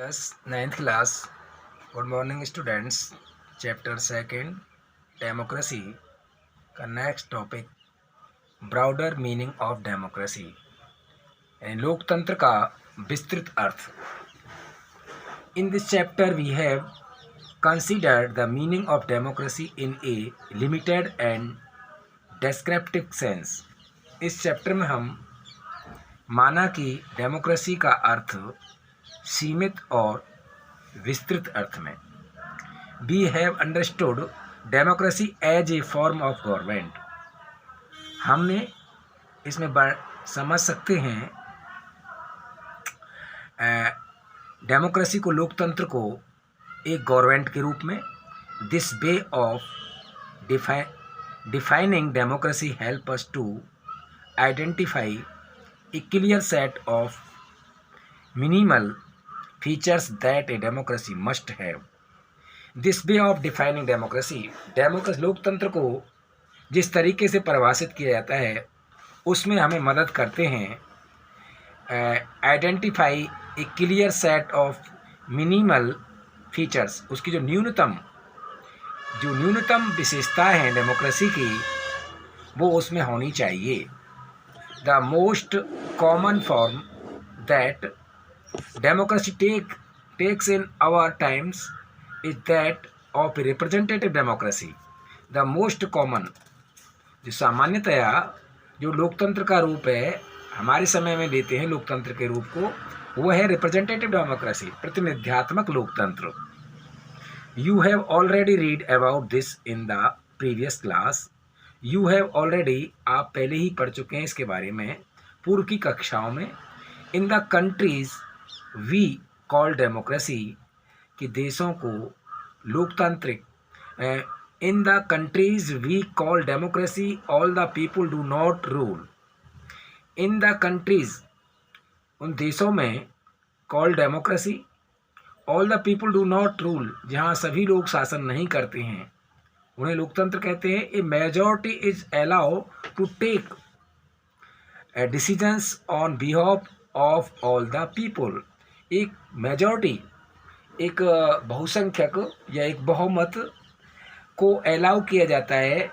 Yes, ninth class. Good morning, students. Chapter second, democracy. का next topic, broader meaning of democracy. यानी लोकतंत्र का विस्तृत अर्थ. In this chapter, we have considered the meaning of democracy in a limited and descriptive sense. इस chapter में हम माना कि डेमोक्रेसी का अर्थ सीमित और विस्तृत अर्थ में. We have understood democracy as a form of government. हमने इसमें समझ सकते हैं डेमोक्रेसी को, लोकतंत्र को एक गवर्नमेंट के रूप में. This way of defining democracy help us to identify a clear set of minimal features that a democracy must have. This way of defining democracy, लोकतंत्र को जिस तरीके से परिभाषित किया जाता है उसमें हमें मदद करते हैं identify a clear set of minimal features. उसकी जो न्यूनतम विशेषताएं हैं डेमोक्रेसी की, वो उसमें होनी चाहिए. The most common form that democracy takes in our times is that of representative democracy. The most common, जो सामान्यतया जो लोकतंत्र का रूप है हमारे समय में लेते हैं लोकतंत्र के रूप को, वो है रिप्रेजेंटेटिव डेमोक्रेसी, प्रतिनिध्यात्मक लोकतंत्र. You have already read about this in the previous class. You have already, आप पहले ही पढ़ चुके हैं इसके बारे में पूर्व की कक्षाओं में. In the countries we call democracy, कि देशों को लोकतांत्रिक. In the countries we call democracy all the people do not rule. In the countries, उन देशों में, call democracy all the people do not rule, जहाँ सभी लोग शासन नहीं करते हैं, उन्हें लोकतंत्र कहते हैं. A majority is allow to take decisions on behalf of all the people. एक मेजॉरिटी, एक बहुसंख्यक या एक बहुमत को अलाउ किया जाता है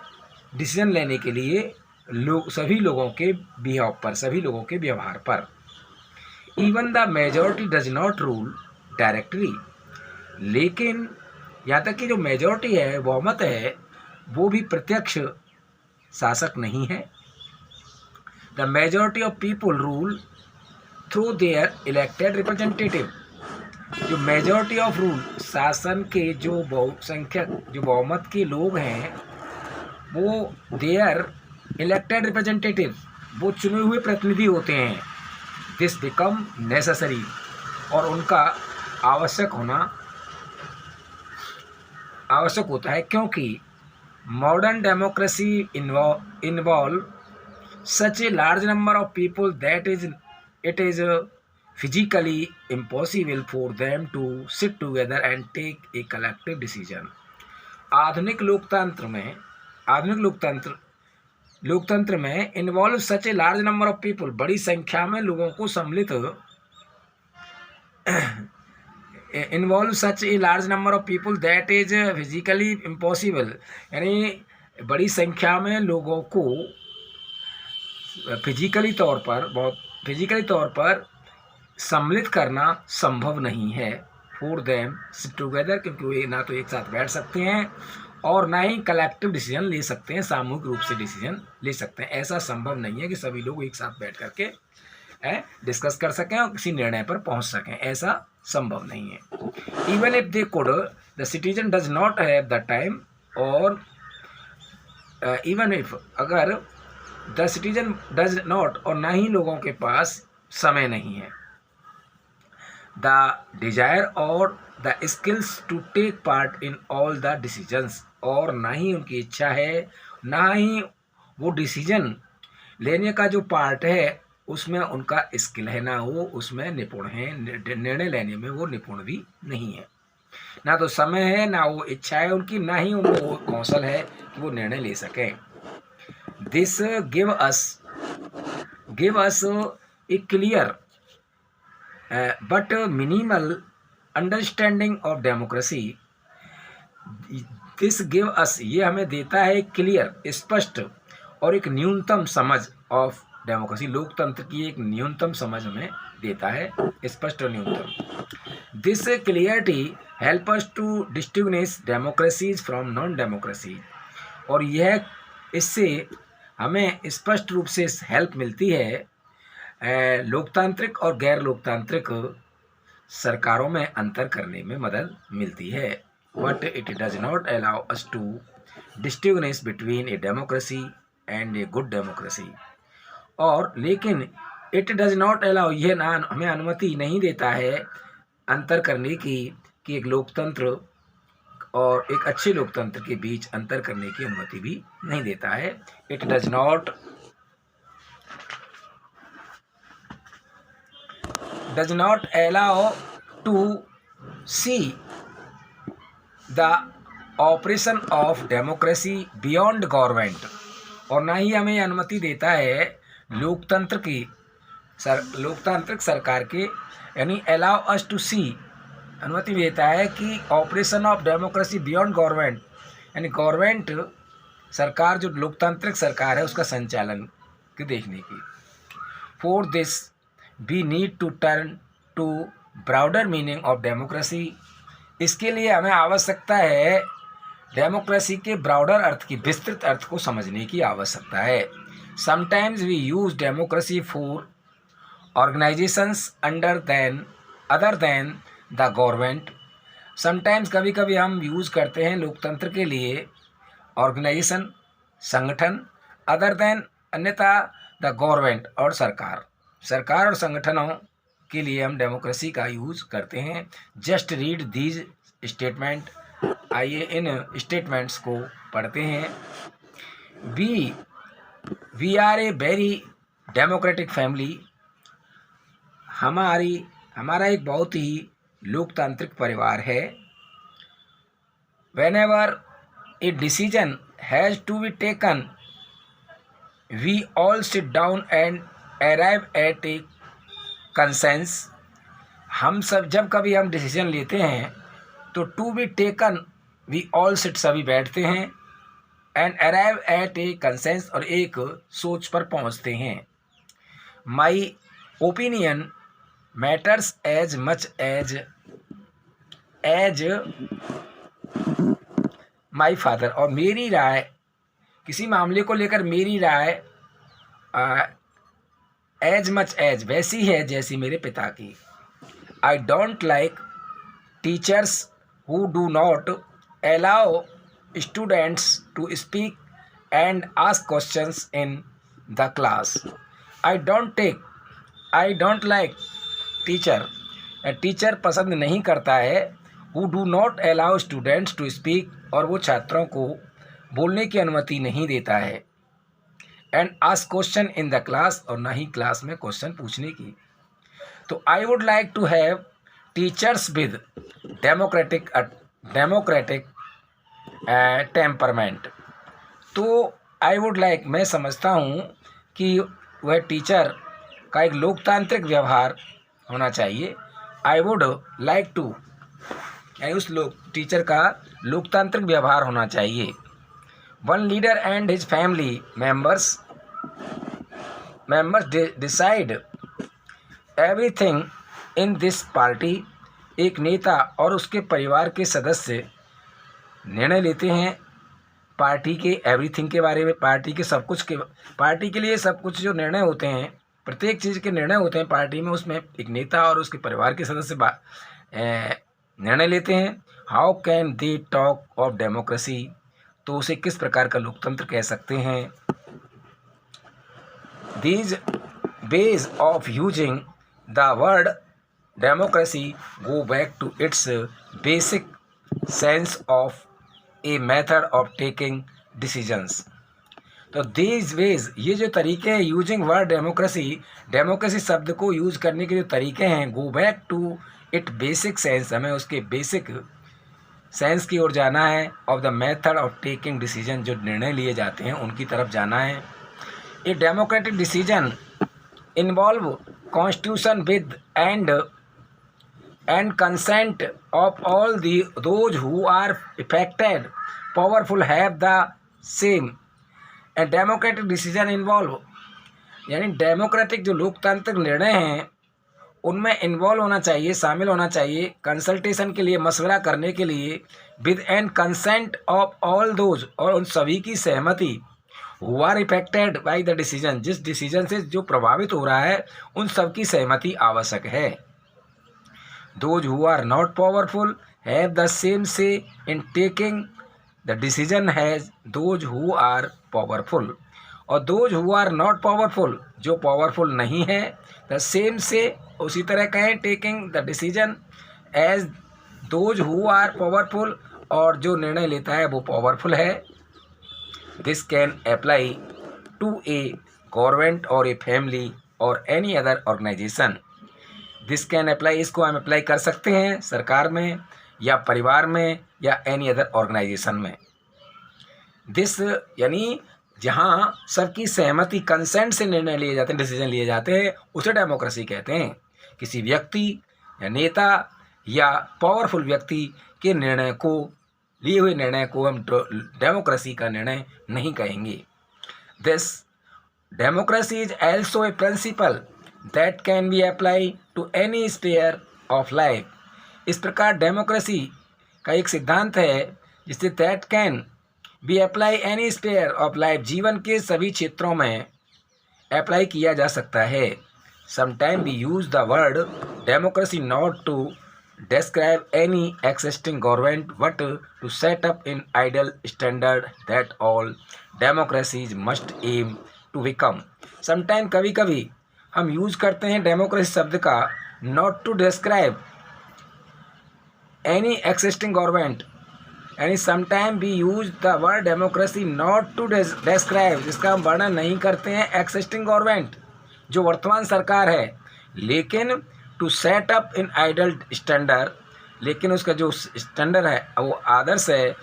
डिसीजन लेने के लिए सभी लोगों के बिहाफ पर, सभी लोगों के व्यवहार पर. Even the majority does not rule directly. लेकिन यहाँ तक कि जो मेजॉरिटी है, बहुमत है, वो भी प्रत्यक्ष शासक नहीं है. The majority of people rule through their elected representative. जो मेजॉरिटी ऑफ रूल, शासन के जो बहुसंख्यक, जो बहुमत के लोग हैं, वो देयर इलेक्टेड रिप्रेजेंटेटिव, वो चुने हुए प्रतिनिधि होते हैं. दिस बिकम नेसेसरी, और उनका आवश्यक होता है, क्योंकि modern democracy involve such a large number of people that it is physically impossible for them to sit together and take a collective decision. आधुनिक लोकतंत्र में involve such a large number of people, बड़ी संख्या में लोगों को सम्मिलित, involve such a large number of people that is physically impossible, यानी बड़ी संख्या में लोगों को फिजिकली तौर पर सम्मिलित करना संभव नहीं है. फॉर देम सिट टुगेदर, क्योंकि वे ना तो एक साथ बैठ सकते हैं और ना ही कलेक्टिव डिसीजन ले सकते हैं, सामूहिक रूप से डिसीजन ले सकते हैं. ऐसा संभव नहीं है कि सभी लोग एक साथ बैठ करके डिस्कस कर सकें और किसी निर्णय पर पहुंच सकें. ऐसा संभव नहीं है. Even if they could, the citizen does not have the time, और इवन इफ, अगर द सिटीजन डज नॉट, और ना ही लोगों के पास समय नहीं है, द डिजायर और the skills to take part in all the decisions, और ना ही उनकी इच्छा है, ना ही वो डिसीजन लेने का जो पार्ट है उसमें उनका स्किल है, ना वो उसमें निपुण है, निर्णय लेने में वो निपुण भी नहीं है. ना तो समय है, ना वो इच्छा है उनकी, ना ही उनको कौशल है कि वो निर्णय ले सकें. This give us a clear but minimal understanding of democracy, this give us, ये हमें देता है क्लियर, स्पष्ट और एक न्यूनतम समझ ऑफ डेमोक्रेसी, लोकतंत्र की एक न्यूनतम समझ हमें देता है, स्पष्ट और न्यूनतम। This clarity help us to distinguish democracies from non democracy, और यह इससे हमें स्पष्ट रूप से हेल्प मिलती है लोकतांत्रिक और गैर लोकतांत्रिक सरकारों में अंतर करने में मदद मिलती है। But it does not allow us to distinguish between a democracy and a good democracy, और लेकिन इट डज नॉट अलाउ, यह ना हमें अनुमति नहीं देता है अंतर करने की, कि एक लोकतंत्र और एक अच्छे लोकतंत्र के बीच अंतर करने की अनुमति भी नहीं देता है। It does not allow to see the operation of democracy beyond government, और ना ही हमें अनुमति देता है लोकतांत्रिक सरकार के, यानी अलाउ अस टू सी, अनुमति देता है कि operation of democracy beyond government, यानी गवर्नमेंट सरकार जो लोकतांत्रिक सरकार है उसका संचालन की देखने की। For this we need to turn to broader meaning of democracy, इसके लिए हमें आवश्यकता है डेमोक्रेसी के ब्रॉडर अर्थ की, विस्तृत अर्थ को समझने की आवश्यकता है। Sometimes we use democracy for organisations other than the government, sometimes कभी कभी हम यूज़ करते हैं लोकतंत्र के लिए ऑर्गेनाइजेशन, संगठन, अदर देन अन्यथा द गवर्नमेंट, और सरकार और संगठनों के लिए हम डेमोक्रेसी का यूज़ करते हैं। जस्ट रीड दीज स्टेटमेंट, आइए इन स्टेटमेंट्स को पढ़ते हैं। We are a very democratic family, हमारा एक बहुत ही लोकतांत्रिक परिवार है। Whenever a decision has to be taken, we all sit down and arrive at a consensus, हम सब जब कभी हम डिसीजन लेते हैं तो to be taken, we all sit, सभी बैठते हैं, and arrive at a consensus, और एक सोच पर पहुंचते हैं। My opinion matters as much as my father, और मेरी राय, किसी मामले को लेकर मेरी राय एज मच एज, वैसी है जैसी मेरे पिता की। I don't like teachers who do not allow students to speak and ask questions in the class. I don't like teacher पसंद नहीं करता है who do not allow students to speak, और वो छात्रों को बोलने की अनुमति नहीं देता है, and ask question in the class, और ना ही क्लास में क्वेश्चन पूछने की। तो I would like to have teachers with democratic temperament, तो आई वुड लाइक, मैं समझता हूँ कि वह टीचर का एक लोकतांत्रिक व्यवहार होना चाहिए। आई वुड लाइक टू, यानी उस टीचर का लोकतांत्रिक व्यवहार होना चाहिए। One leader and his family members decide everything in this party, एक नेता और उसके परिवार के सदस्य निर्णय लेते हैं पार्टी के एवरीथिंग के बारे में, पार्टी के लिए सब कुछ जो निर्णय होते हैं, प्रत्येक चीज़ के निर्णय होते हैं पार्टी में, उसमें एक नेता और उसके परिवार के सदस्य निर्णय लेते हैं। How can they talk of democracy, तो उसे किस प्रकार का लोकतंत्र कह सकते हैं। These ways of using the word democracy go back to its basic sense of a method of taking decisions. तो दीज वेज, ये जो तरीके हैं यूजिंग वर्ड डेमोक्रेसी शब्द को यूज करने के जो तरीके हैं, go back to it basic sense, हमें उसके बेसिक सेंस की ओर जाना है, of the method of taking decision, जो निर्णय लिए जाते हैं उनकी तरफ जाना है। A democratic decision involve constitution with and consent of all those who are affected, powerful have the same, and democratic decision involve, यानी डेमोक्रेटिक जो लोकतांत्रिक निर्णय हैं उनमें इन्वॉल्व होना चाहिए, शामिल होना चाहिए, कंसल्टेशन के लिए, मशवरा करने के लिए, with and consent of all those, और उन सभी की सहमति, who are affected by the decision, जिस डिसीजन से जो प्रभावित हो रहा है उन सब की सहमति आवश्यक है। Those who are not powerful have the same say in taking the decision has those who are powerful, और those who are not powerful, जो पावरफुल नहीं है, द सेम से उसी तरह कहें taking the decision as those who are powerful, और जो निर्णय लेता है वो पावरफुल है। This can apply to a government और ए फैमिली और any other organisation. This can apply, इसको हम अप्लाई कर सकते हैं सरकार में या परिवार में या एनी अदर ऑर्गेनाइजेशन में। दिस यानी जहाँ सबकी सहमति, कंसेंट से निर्णय लिए जाते हैं, डिसीजन लिए जाते हैं, उसे डेमोक्रेसी कहते हैं। किसी व्यक्ति या नेता या पावरफुल व्यक्ति के निर्णय को, लिए हुए निर्णय को हम डेमोक्रेसी का निर्णय नहीं कहेंगे। This democracy is also a principle that can be applied to any sphere of life। इस प्रकार डेमोक्रेसी का एक सिद्धांत है जिससे that can be apply any sphere of life, जीवन के सभी क्षेत्रों में अप्लाई किया जा सकता है। Sometimes we use the word democracy not to describe any existing government but to set up an ideal standard that all democracies must aim to become। Sometimes कभी कभी हम यूज करते हैं डेमोक्रेसी शब्द का not to describe any existing government, यानी sometime we use the word democracy not to describe, जिसका हम वर्णन नहीं करते हैं एक्सिस्टिंग गवर्नमेंट, जो वर्तमान सरकार है, लेकिन to set up in ideal standard, लेकिन उसका जो स्टैंडर्ड है वो आदर्श है,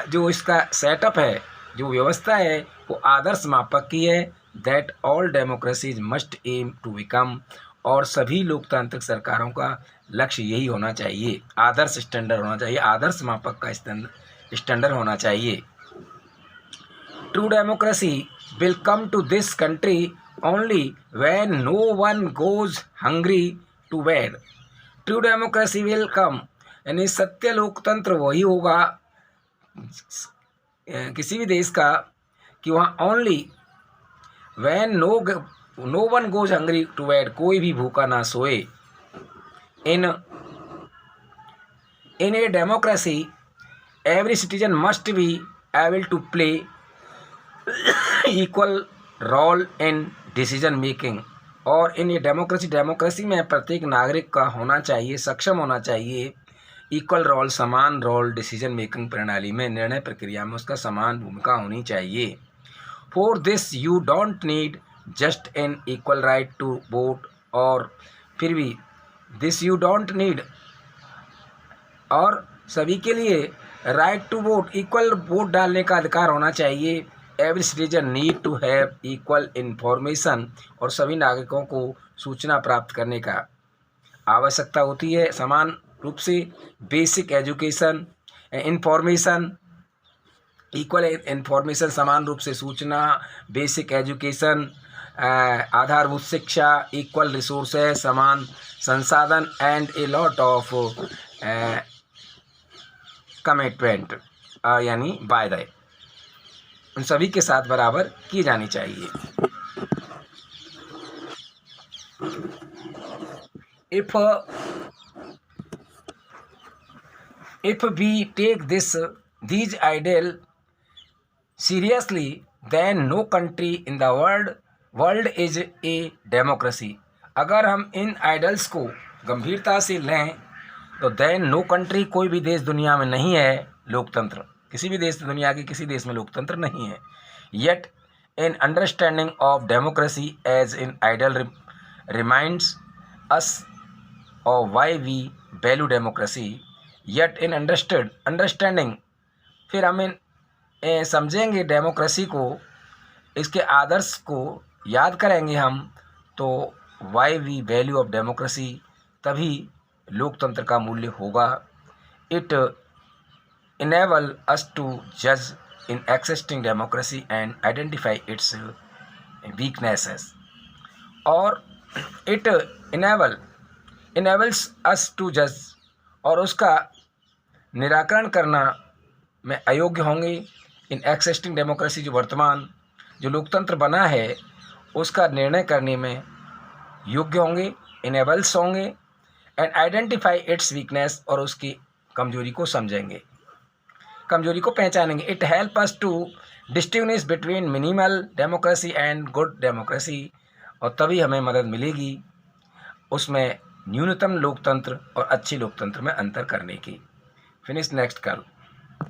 जो इसका सेटअप है, जो व्यवस्था है वो आदर्श मापक की है। That all democracies must aim to become, और सभी लोकतांत्रिक सरकारों का लक्ष्य यही होना चाहिए, आदर्श स्टैंडर्ड होना चाहिए, आदर्श मापक का स्टैंडर्ड होना चाहिए। True democracy will come to this country only when no one goes hungry to bed. True democracy will come, यानी सत्य लोकतंत्र वही होगा किसी भी देश का कि वहाँ only when no one goes hungry to bed, कोई भी भूखा ना सोए। In a democracy every citizen must be able to play equal role in decision making, और इन ए डेमोक्रेसी में प्रत्येक नागरिक का होना चाहिए, सक्षम होना चाहिए, इक्वल रोल, समान रोल डिसीजन मेकिंग प्रणाली में, निर्णय प्रक्रिया में उसका समान भूमिका होनी चाहिए। For this you don't need just an equal right to vote, और फिर भी दिस यू डोंट नीड, और सभी के लिए right to vote, equal vote डालने का अधिकार होना चाहिए। Every citizen need to have equal information, और सभी नागरिकों को सूचना प्राप्त करने का आवश्यकता होती है समान रूप से। Basic education, information, equal information, समान रूप से सूचना, बेसिक एजुकेशन, आधारभूत शिक्षा, इक्वल रिसोर्सेस, समान संसाधन, and a lot of commitment, यानी वायदे उन सभी के साथ बराबर की जानी चाहिए। If we take these ideal seriously, then no country in the world is a democracy। अगर हम इन आइडल्स को गंभीरता से लें तो then no country, कोई भी देश दुनिया में नहीं है लोकतंत्र, किसी भी देश, दुनिया के किसी देश में लोकतंत्र नहीं है। Yet an understanding of democracy as an ideal reminds us of why we value democracy। Yet in understanding, फिर हम समझेंगे डेमोक्रेसी को, इसके आदर्श को याद करेंगे हम, तो why we value of democracy, तभी लोकतंत्र का मूल्य होगा। It enable us to judge in existing democracy and identify its weaknesses, और it enables us to judge, और उसका निराकरण करना में अयोग्य होंगे। इन एक्सिस्टिंग डेमोक्रेसी, जो वर्तमान जो लोकतंत्र बना है उसका निर्णय करने में योग्य होंगे, इनेबल्स होंगे, एंड आइडेंटिफाई इट्स वीकनेस, और उसकी कमजोरी को समझेंगे, कमजोरी को पहचानेंगे। It help us to distinguish between minimal democracy and good democracy, और तभी हमें मदद मिलेगी उसमें न्यूनतम लोकतंत्र और अच्छी लोकतंत्र में अंतर करने की। फिनिश नेक्स्ट कल।